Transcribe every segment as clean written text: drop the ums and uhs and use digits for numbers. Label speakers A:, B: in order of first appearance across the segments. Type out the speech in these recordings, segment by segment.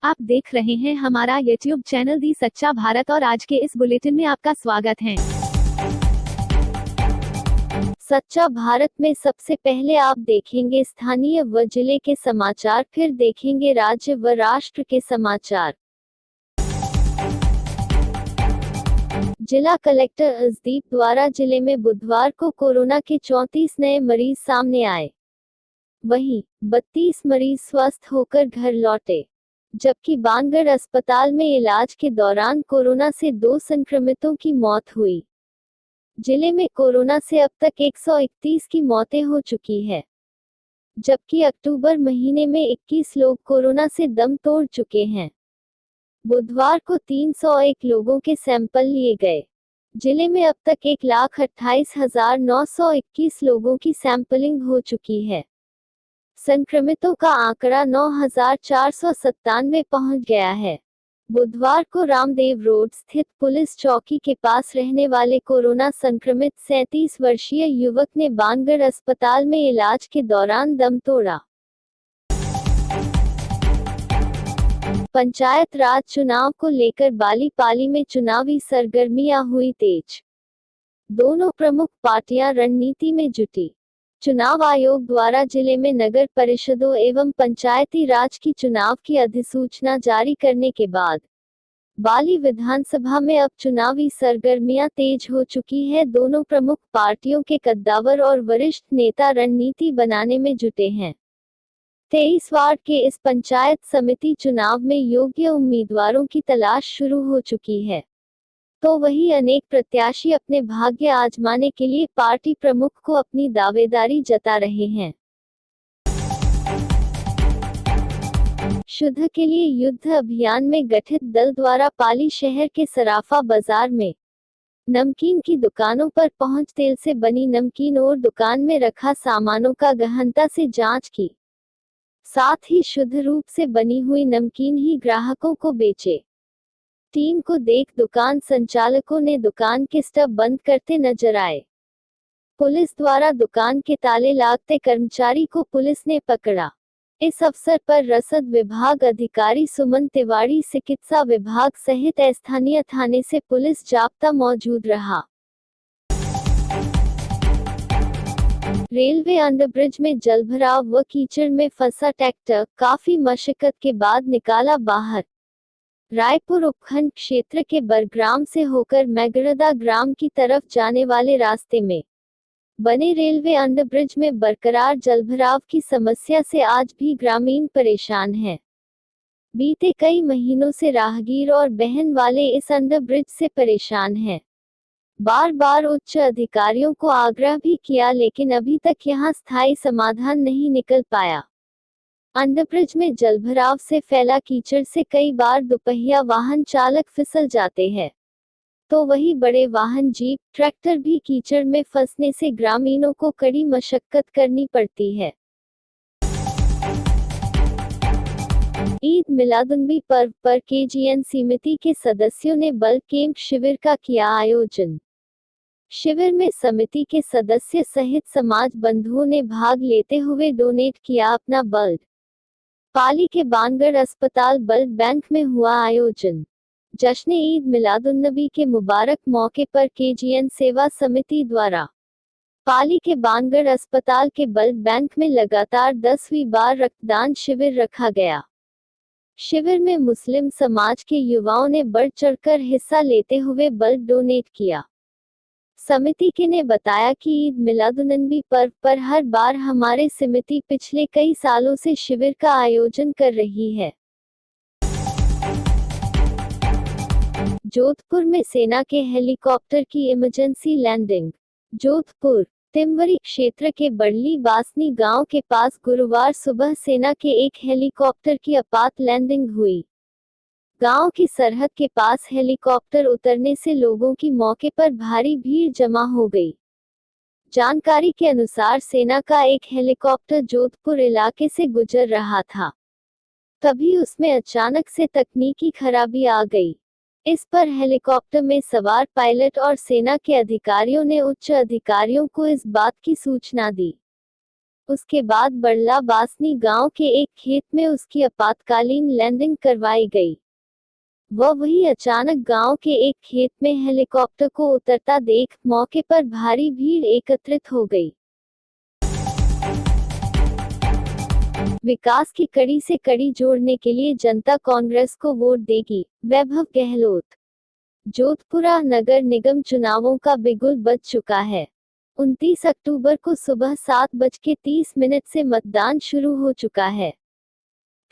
A: आप देख रहे हैं हमारा YouTube चैनल दी सच्चा भारत और आज के इस बुलेटिन में आपका स्वागत है।
B: सच्चा भारत में सबसे पहले आप देखेंगे स्थानीय व जिले के समाचार, फिर देखेंगे राज्य व राष्ट्र के समाचार। जिला कलेक्टर असदीप द्वारा जिले में बुधवार को कोरोना के 34 नए मरीज सामने आए। वहीं 32 मरीज स्वस्थ होकर घर लौटे, जबकि बानगढ़ अस्पताल में इलाज के दौरान कोरोना से 2 संक्रमितों की मौत हुई। जिले में कोरोना से अब तक 131 की मौतें हो चुकी है, जबकि अक्टूबर महीने में 21 लोग कोरोना से दम तोड़ चुके हैं। बुधवार को 301 लोगों के सैंपल लिए गए। जिले में अब तक 1,28,921 लोगों की सैंपलिंग हो चुकी है। संक्रमितों का आंकड़ा 9,497 पहुंच गया है। बुधवार को रामदेव रोड स्थित पुलिस चौकी के पास रहने वाले कोरोना संक्रमित 37 वर्षीय युवक ने बानगढ़ अस्पताल में इलाज के दौरान दम तोड़ा। पंचायत राज चुनाव को लेकर बालीपाली में चुनावी सरगर्मियां हुई तेज। दोनों प्रमुख पार्टियां रणनीति में जुटी। चुनाव आयोग द्वारा जिले में नगर परिषदों एवं पंचायती राज की चुनाव की अधिसूचना जारी करने के बाद बाली विधानसभा में अब चुनावी सरगर्मियां तेज हो चुकी है। दोनों प्रमुख पार्टियों के कद्दावर और वरिष्ठ नेता रणनीति बनाने में जुटे हैं। 23 वार्ड के इस पंचायत समिति चुनाव में योग्य उम्मीदवारों की तलाश शुरू हो चुकी है, तो वही अनेक प्रत्याशी अपने भाग्य आजमाने के लिए पार्टी प्रमुख को अपनी दावेदारी जता रहे हैं। शुद्ध के लिए युद्ध अभियान में गठित दल द्वारा पाली शहर के सराफा बाजार में नमकीन की दुकानों पर पहुंच तेल से बनी नमकीन और दुकान में रखा सामानों का गहनता से जांच की, साथ ही शुद्ध रूप से बनी हुई नमकीन ही ग्राहकों को बेचे। टीम को देख दुकान संचालकों ने दुकान के स्टब बंद करते नजर आए। पुलिस द्वारा दुकान के ताले लागते कर्मचारी को पुलिस ने पकड़ा। इस अवसर पर रसद विभाग अधिकारी सुमन तिवारी, चिकित्सा विभाग सहित स्थानीय थाने से पुलिस जाब्ता मौजूद रहा। रेलवे अंडरब्रिज में जलभराव व कीचड़ में फंसा ट्रैक्टर काफी मशक्कत के बाद निकाला बाहर। रायपुर उपखंड क्षेत्र के बरग्राम से होकर मैगरदा ग्राम की तरफ जाने वाले रास्ते में बने रेलवे अंडरब्रिज में बरकरार जलभराव की समस्या से आज भी ग्रामीण परेशान हैं। बीते कई महीनों से राहगीर और बहन वाले इस अंडरब्रिज से परेशान हैं। बार बार उच्च अधिकारियों को आग्रह भी किया, लेकिन अभी तक यहां स्थायी समाधान नहीं निकल पाया। अंडरब्रिज में जलभराव से फैला कीचड़ से कई बार दोपहिया वाहन चालक फिसल जाते हैं, तो वही बड़े वाहन जीप, ट्रैक्टर भी कीचड़ में फंसने से ग्रामीणों को कड़ी मशक्कत करनी पड़ती है। ईद मिलादुन्नबी पर्व पर केजीएन समिति के सदस्यों ने बल्क कैंप शिविर का किया आयोजन। शिविर में समिति के सदस्य सहित समाज बंधुओं ने भाग लेते हुए डोनेट किया अपना ब्लड। पाली के बानगढ़ अस्पताल ब्लड बैंक में हुआ आयोजन। जश्न ईद मिलादुन्नबी के मुबारक मौके पर केजीएन सेवा समिति द्वारा पाली के बानगढ़ अस्पताल के ब्लड बैंक में लगातार 10वीं बार रक्तदान शिविर रखा गया। शिविर में मुस्लिम समाज के युवाओं ने बढ़ चढ़कर हिस्सा लेते हुए ब्लड डोनेट किया। समिति के ने बताया कि ईद मिलादुन्नबी पर्व पर हर बार हमारे समिति पिछले कई सालों से शिविर का आयोजन कर रही है। जोधपुर में सेना के हेलीकॉप्टर की इमरजेंसी लैंडिंग। जोधपुर तिमवरी क्षेत्र के बड़ली बासनी गांव के पास गुरुवार सुबह सेना के एक हेलीकॉप्टर की आपात लैंडिंग हुई। गांव की सरहद के पास हेलीकॉप्टर उतरने से लोगों की मौके पर भारी भीड़ जमा हो गई। जानकारी के अनुसार सेना का एक हेलीकॉप्टर जोधपुर इलाके से गुजर रहा था, तभी उसमें अचानक से तकनीकी खराबी आ गई। इस पर हेलीकॉप्टर में सवार पायलट और सेना के अधिकारियों ने उच्च अधिकारियों को इस बात की सूचना दी। उसके बाद बड़ला बासनी गांव के एक खेत में उसकी आपातकालीन लैंडिंग करवाई गई। वही अचानक गांव के एक खेत में हेलीकॉप्टर को उतरता देख मौके पर भारी भीड़ एकत्रित हो गई। विकास की कड़ी से कड़ी जोड़ने के लिए जनता कांग्रेस को वोट देगी, वैभव गहलोत। जोधपुरा नगर निगम चुनावों का बिगुल बज चुका है। 29 अक्टूबर को सुबह 7:30 से मतदान शुरू हो चुका है।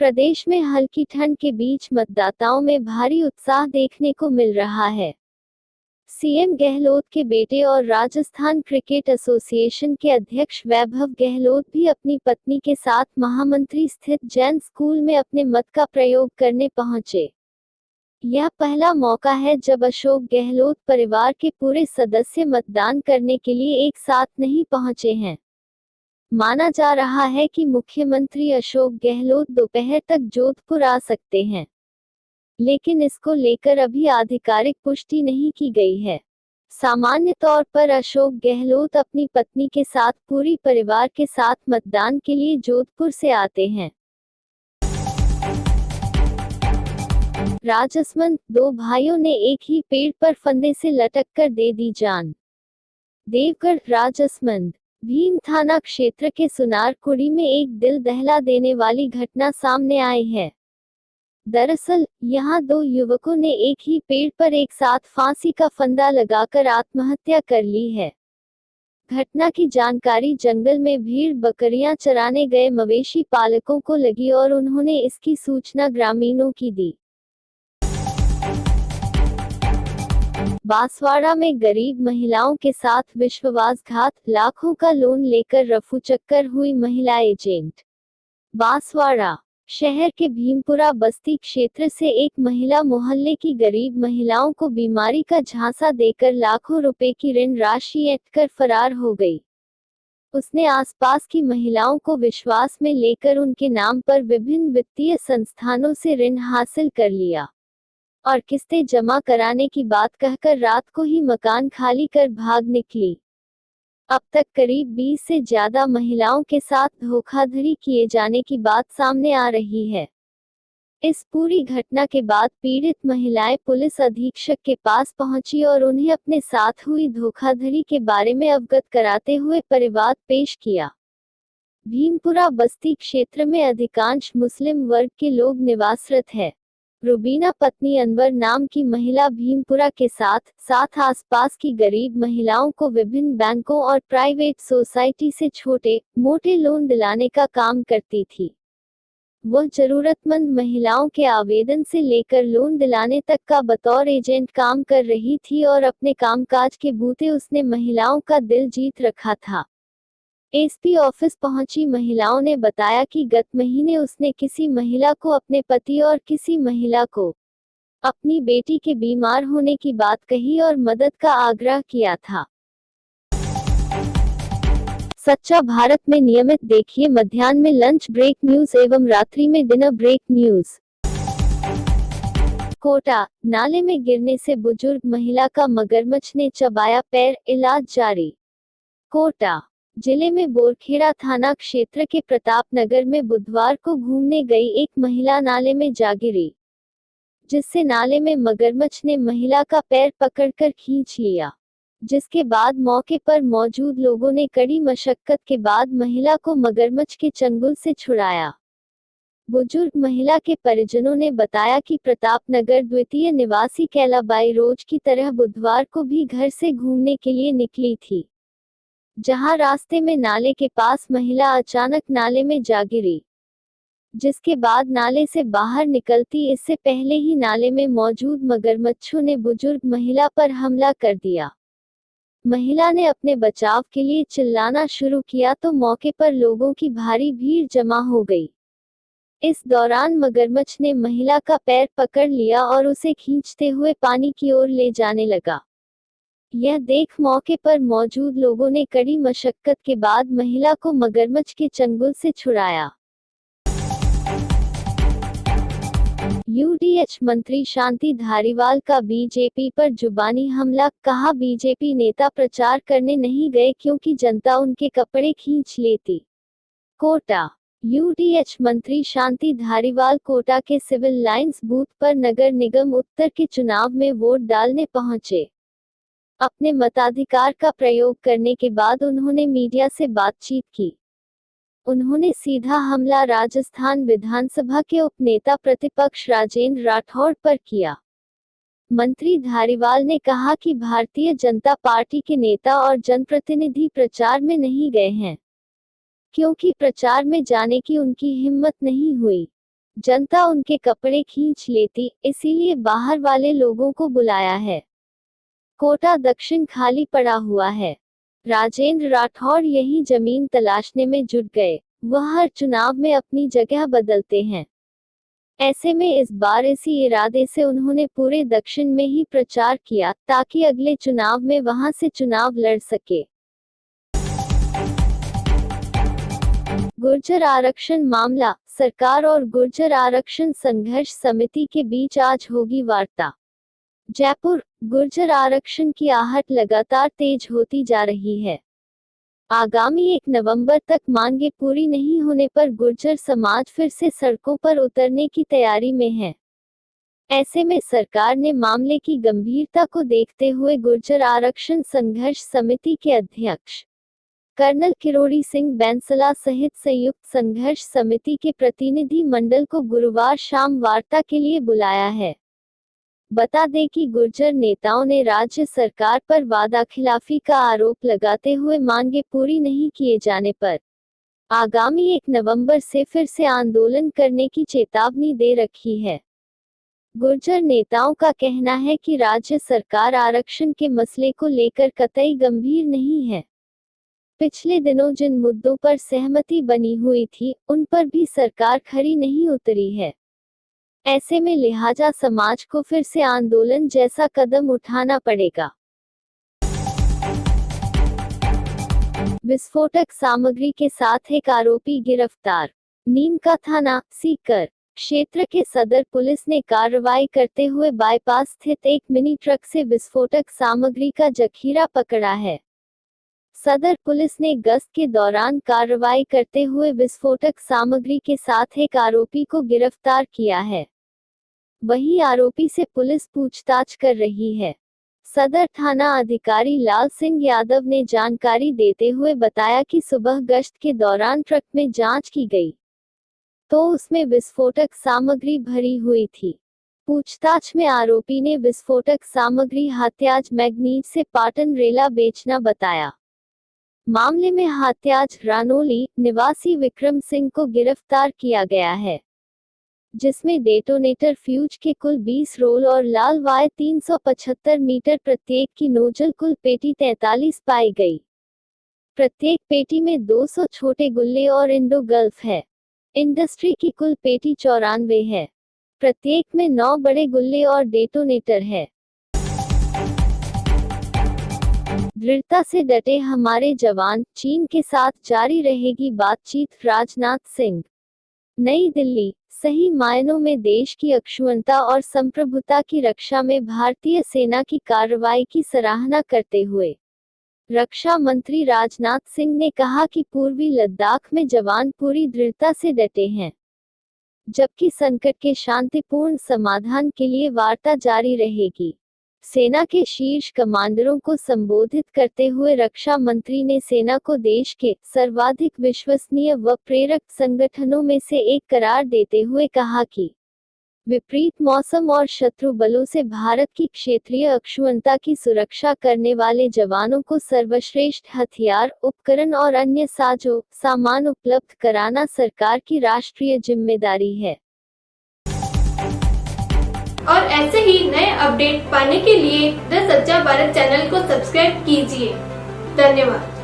B: प्रदेश में हल्की ठंड के बीच मतदाताओं में भारी उत्साह देखने को मिल रहा है। सीएम गहलोत के बेटे और राजस्थान क्रिकेट एसोसिएशन के अध्यक्ष वैभव गहलोत भी अपनी पत्नी के साथ महामंत्री स्थित जैन स्कूल में अपने मत का प्रयोग करने पहुंचे। यह पहला मौका है जब अशोक गहलोत परिवार के पूरे सदस्य मतदान करने के लिए एक साथ नहीं पहुंचे हैं। माना जा रहा है कि मुख्यमंत्री अशोक गहलोत दोपहर तक जोधपुर आ सकते हैं, लेकिन इसको लेकर अभी आधिकारिक पुष्टि नहीं की गई है। सामान्य तौर पर अशोक गहलोत अपनी पत्नी के साथ पूरी परिवार के साथ मतदान के लिए जोधपुर से आते हैं। राजसमंद, दो भाइयों ने एक ही पेड़ पर फंदे से लटक कर दे दी जान। देवगढ़, राजसमंद भीम थाना क्षेत्र के सुनारकुड़ी में एक दिल दहला देने वाली घटना सामने आई है। दरअसल यहां दो युवकों ने एक ही पेड़ पर एक साथ फांसी का फंदा लगाकर आत्महत्या कर ली है। घटना की जानकारी जंगल में भेड़ बकरियां चराने गए मवेशी पालकों को लगी और उन्होंने इसकी सूचना ग्रामीणों की दी। बांसवाड़ा में गरीब महिलाओं के साथ विश्वासघात, लाखों का लोन लेकर रफूचक्कर हुई महिला एजेंट। बांसवाड़ा शहर के भीमपुरा बस्ती क्षेत्र से एक महिला मोहल्ले की गरीब महिलाओं को बीमारी का झांसा देकर लाखों रुपए की ऋण राशि ऐंठकर फरार हो गई। उसने आसपास की महिलाओं को विश्वास में लेकर उनके नाम पर विभिन्न वित्तीय संस्थानों से ऋण हासिल कर लिया और किस्तें जमा कराने की बात कहकर रात को ही मकान खाली कर भाग निकली। अब तक करीब 20 से ज्यादा महिलाओं के साथ धोखाधड़ी किए जाने की बात सामने आ रही है। इस पूरी घटना के बाद पीड़ित महिलाएं पुलिस अधीक्षक के पास पहुंची और उन्हें अपने साथ हुई धोखाधड़ी के बारे में अवगत कराते हुए परिवाद पेश किया। भीमपुरा बस्ती क्षेत्र में अधिकांश मुस्लिम वर्ग के लोग निवासरत है। रुबीना पत्नी अनवर नाम की महिला भीमपुरा के साथ आसपास की गरीब महिलाओं को विभिन्न बैंकों और प्राइवेट सोसाइटी से छोटे मोटे लोन दिलाने का काम करती थी। वह जरूरतमंद महिलाओं के आवेदन से लेकर लोन दिलाने तक का बतौर एजेंट काम कर रही थी और अपने कामकाज के बूते उसने महिलाओं का दिल जीत रखा था। एसपी ऑफिस पहुंची महिलाओं ने बताया कि गत महीने उसने किसी महिला को अपने पति और किसी महिला को अपनी बेटी के बीमार होने की बात कही और मदद का आग्रह किया था। सच्चा भारत में नियमित देखिए मध्याह्न में लंच ब्रेक न्यूज एवं रात्रि में डिनर ब्रेक न्यूज। कोटा, नाले में गिरने से बुजुर्ग महिला का मगरमच्छ ने चबाया पैर, इलाज जारी। कोटा जिले में बोरखेड़ा थाना क्षेत्र के प्रताप नगर में बुधवार को घूमने गई एक महिला नाले में जा गिरी, जिससे नाले में मगरमच्छ ने महिला का पैर पकड़कर खींच लिया, जिसके बाद मौके पर मौजूद लोगों ने कड़ी मशक्कत के बाद महिला को मगरमच्छ के चंगुल से छुड़ाया। बुजुर्ग महिला के परिजनों ने बताया कि प्रताप नगर द्वितीय निवासी कैलाबाई रोज की तरह बुधवार को भी घर से घूमने के लिए निकली थी, जहां रास्ते में नाले के पास महिला अचानक नाले में जा गिरी, जिसके बाद नाले से बाहर निकलती इससे पहले ही नाले में मौजूद मगरमच्छों ने बुजुर्ग महिला पर हमला कर दिया। महिला ने अपने बचाव के लिए चिल्लाना शुरू किया तो मौके पर लोगों की भारी भीड़ जमा हो गई। इस दौरान मगरमच्छ ने महिला का पैर पकड़ लिया और उसे खींचते हुए पानी की ओर ले जाने लगा। यह देख मौके पर मौजूद लोगों ने कड़ी मशक्कत के बाद महिला को मगरमच्छ के चंगुल से छुड़ाया। यूडीएच मंत्री शांति धारीवाल का बीजेपी पर जुबानी हमला, कहा बीजेपी नेता प्रचार करने नहीं गए क्योंकि जनता उनके कपड़े खींच लेती। कोटा यूडीएच मंत्री शांति धारीवाल कोटा के सिविल लाइंस बूथ पर नगर निगम उत्तर के चुनाव में वोट डालने पहुंचे। अपने मताधिकार का प्रयोग करने के बाद उन्होंने मीडिया से बातचीत की। उन्होंने सीधा हमला राजस्थान विधानसभा के उपनेता प्रतिपक्ष राजेंद्र राठौड़ पर किया। मंत्री धारीवाल ने कहा कि भारतीय जनता पार्टी के नेता और जनप्रतिनिधि प्रचार में नहीं गए हैं, क्योंकि प्रचार में जाने की उनकी हिम्मत नहीं हुई। जनता उनके कपड़े खींच लेती, इसीलिए बाहर वाले लोगों को बुलाया है। कोटा दक्षिण खाली पड़ा हुआ है। राजेंद्र राठौड़ यही जमीन तलाशने में जुट गए। वह हर चुनाव में अपनी जगह बदलते हैं। ऐसे में इस बार इसी इरादे से उन्होंने पूरे दक्षिण में ही प्रचार किया, ताकि अगले चुनाव में वहां से चुनाव लड़ सके। गुर्जर आरक्षण मामला, सरकार और गुर्जर आरक्षण संघर्ष समिति के बीच आज होगी वार्ता। जयपुर, गुर्जर आरक्षण की आहट लगातार तेज होती जा रही है। आगामी 1 नवंबर तक मांगे पूरी नहीं होने पर गुर्जर समाज फिर से सड़कों पर उतरने की तैयारी में है। ऐसे में सरकार ने मामले की गंभीरता को देखते हुए गुर्जर आरक्षण संघर्ष समिति के अध्यक्ष कर्नल किरोड़ी सिंह बैंसला सहित संयुक्त संघर्ष समिति के प्रतिनिधि मंडल को गुरुवार शाम वार्ता के लिए बुलाया है। बता दें कि गुर्जर नेताओं ने राज्य सरकार पर वादाखिलाफी का आरोप लगाते हुए मांगे पूरी नहीं किए जाने पर आगामी 1 नवंबर से फिर से आंदोलन करने की चेतावनी दे रखी है। गुर्जर नेताओं का कहना है कि राज्य सरकार आरक्षण के मसले को लेकर कतई गंभीर नहीं है। पिछले दिनों जिन मुद्दों पर सहमति बनी हुई थी, उन पर भी सरकार खरी नहीं उतरी है। ऐसे में लिहाजा समाज को फिर से आंदोलन जैसा कदम उठाना पड़ेगा। विस्फोटक सामग्री के साथ एक आरोपी गिरफ्तार। नीम का थाना सीकर क्षेत्र के सदर पुलिस ने कार्रवाई करते हुए बाईपास स्थित एक मिनी ट्रक से विस्फोटक सामग्री का जखीरा पकड़ा है। सदर पुलिस ने गश्त के दौरान कार्रवाई करते हुए विस्फोटक सामग्री के साथ एक आरोपी को गिरफ्तार किया है। वहीं आरोपी से पुलिस पूछताछ कर रही है। सदर थाना अधिकारी लाल सिंह यादव ने जानकारी देते हुए बताया कि सुबह गश्त के दौरान ट्रक में जांच की गई तो उसमें विस्फोटक सामग्री भरी हुई थी। पूछताछ में आरोपी ने विस्फोटक सामग्री हात्याज मैग्नीज से पाटन रेला बेचना बताया। मामले में हात्याज रानोली निवासी विक्रम सिंह को गिरफ्तार किया गया है, जिसमें डेटोनेटर फ्यूज के कुल 20 रोल और लाल वायर 375 मीटर प्रत्येक की नोजल कुल पेटी 43 पाई गई। प्रत्येक पेटी में 200 छोटे गुल्ले और इंडो गल्फ है। इंडस्ट्री की कुल पेटी 94 है। प्रत्येक में 9 बड़े गुल्ले और डेटोनेटर है। दृढ़ता से डटे हमारे जवान, चीन के साथ जारी रहेगी बातचीत, राजनाथ सिंह। नई दिल्ली, सही मायनों में देश की अक्षुण्णता और संप्रभुता की रक्षा में भारतीय सेना की कार्रवाई की सराहना करते हुए रक्षा मंत्री राजनाथ सिंह ने कहा कि पूर्वी लद्दाख में जवान पूरी दृढ़ता से डटे हैं, जबकि संकट के शांतिपूर्ण समाधान के लिए वार्ता जारी रहेगी। सेना के शीर्ष कमांडरों को संबोधित करते हुए रक्षा मंत्री ने सेना को देश के सर्वाधिक विश्वसनीय व प्रेरक संगठनों में से एक करार देते हुए कहा कि विपरीत मौसम और शत्रु बलों से भारत की क्षेत्रीय अक्षुण्णता की सुरक्षा करने वाले जवानों को सर्वश्रेष्ठ हथियार, उपकरण और अन्य साजो सामान उपलब्ध कराना सरकार की राष्ट्रीय जिम्मेदारी है।
C: और ऐसे ही नए अपडेट पाने के लिए द सच्चा भारत चैनल को सब्सक्राइब कीजिए। धन्यवाद।